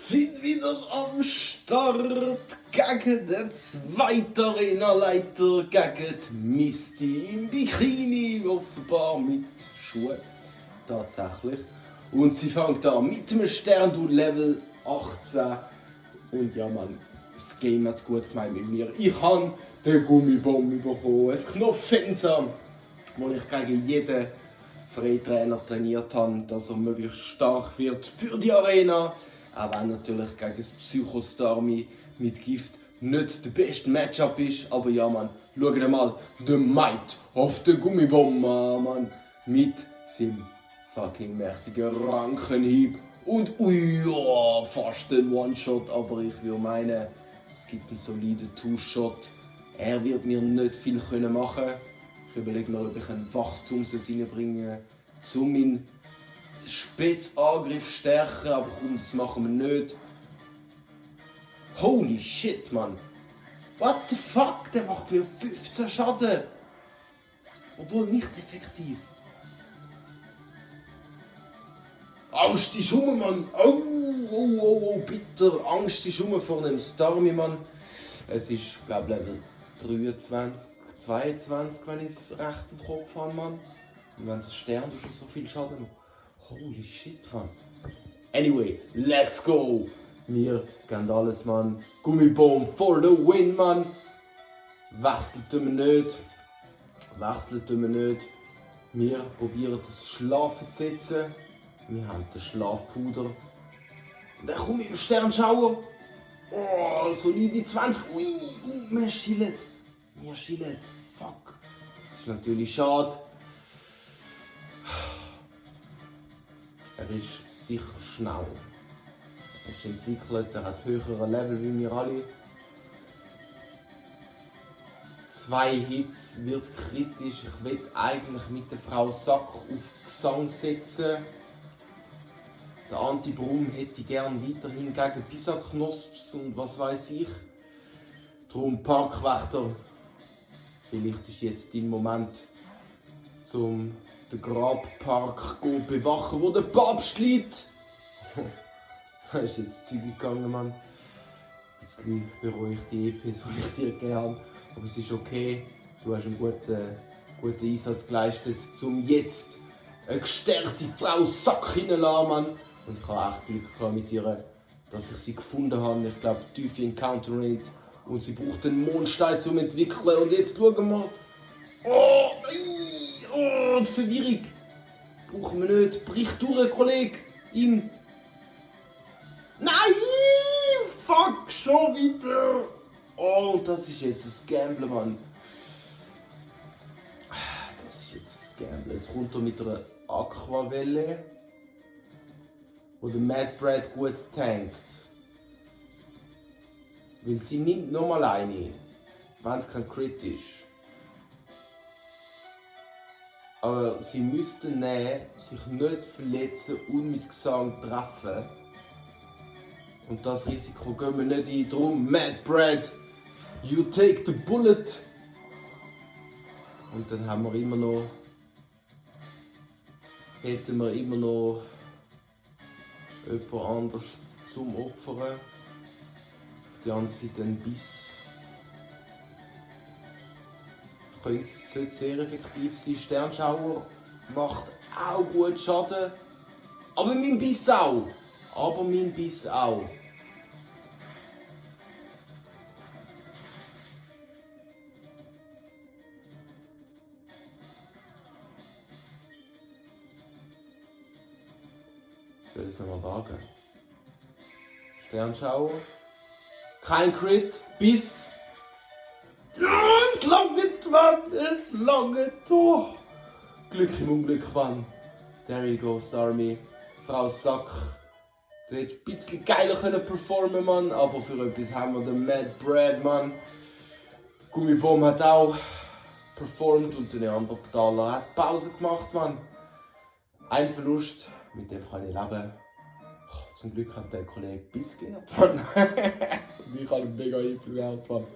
sind wieder am Start gegen den zweiten Arenaleiter, gegen die Misty im Bikini, offenbar mit Schuhen. Tatsächlich. Und sie fängt an mit einem Sternduel Level 18. Und ja, Mann, das Game hat es gut gemeint mit mir. Ich habe den Gummibomb bekommen, ein Knopffenster, wo ich gegen jeden Freitrainer trainiert habe, dass er möglichst stark wird für die Arena. Auch wenn natürlich gegen das Psycho-Starmie mit Gift nicht der beste Matchup ist. Aber ja, Mann, schaut mal, the might of the Gummibomb, Mann, mit seinem fucking mächtigen Rankenhieb. Und ui, ja, fast ein One-Shot, aber ich würde meinen, es gibt einen soliden Two-Shot. Er wird mir nicht viel machen können. Ich überlege mir, ob ich ein Wachstum reinbringen sollte, um meinen Spitzangriff zu stärken, aber komm, das machen wir nicht. Holy shit, Mann! What the fuck? Der macht mir 15 Schaden! Obwohl nicht effektiv. Angst ist rum, Mann! Oh, bitter! Angst ist rum vor dem Starmie, Mann. Es ist, glaube ich, Level 23, 22, wenn ich es recht im Kopf habe, Mann. Und wenn das Stern schon so viel Schaden macht. Holy shit, Mann. Anyway, let's go! Wir geben alles, Mann. Gummibomb for the win, Mann! Wechselt wir nicht. Wir probieren das Schlafen zu setzen. Wir haben den Schlafpuder. Und dann komme ich im Sternschauer. Oh, solide 20. Ui, wir chillen. Fuck. Das ist natürlich schade. Er ist sicher schnell. Er ist entwickelt, er hat höhere Level wie wir alle. 2 Hits wird kritisch. Ich will eigentlich mit der Frau Sack auf Gesang setzen. Der Anti-Brum hätte ich gerne weiterhin gegen Pisa-Knosps und was weiß ich. Drum Parkwächter. Vielleicht ist jetzt dein Moment, um den Grabpark zu bewachen, wo der Papst liegt. Da ist jetzt zügig gegangen, Mann. Ein bisschen bereue ich die EPs, die ich dir gegeben habe. Aber es ist okay. Du hast einen guten Einsatz geleistet, um jetzt eine gestärkte Frau Sack reinzulassen, Mann. Und ich habe echt Glück gehabt mit ihr, dass ich sie gefunden habe. Ich glaube, tiefe Encounter Rate. Und sie braucht einen Mondstein zum entwickeln. Und jetzt schauen wir. Oh, die Verwirrung. Brauchen wir nicht. Brich durch, Kollege. Ihm. Nein! Fuck, schon wieder! Oh, das ist jetzt ein Gamble, Mann. Jetzt kommt er mit einer Aquavelle, wo der Mad Brad gut tankt. Weil sie nimmt nochmal eine, wenn es kein Crit ist. Aber sie müssten sich nicht verletzen und mit Gesang treffen. Und das Risiko gehen wir nicht ein. Drum, Mad Brad, you take the bullet. Und dann haben wir immer noch. Hätten wir immer noch jemand anders zum Opfern. Auf der anderen Seite ein Biss. Sollte sehr effektiv sein. Sternschauer macht auch gut Schaden. Aber mein Biss auch. Soll ich es nochmal wagen? Sternschauer. Kein Crit. Biss. Ja, es langt, Mann. Es langt. Oh. Glück im Unglück, Mann. There you go, Starmie. Frau Sack. Du hättest ein bisschen geiler performen, Mann. Aber für etwas haben wir den Mad Brad, Mann. Gummibomb hat auch performt und der Neandertaler hat Pause gemacht, Mann. Ein Verlust. Mit dem kann ich leben. Oh, zum Glück hat der Kollege Biss gehabt, Mann. Und ich habe ihn mega einverwehrt, Mann.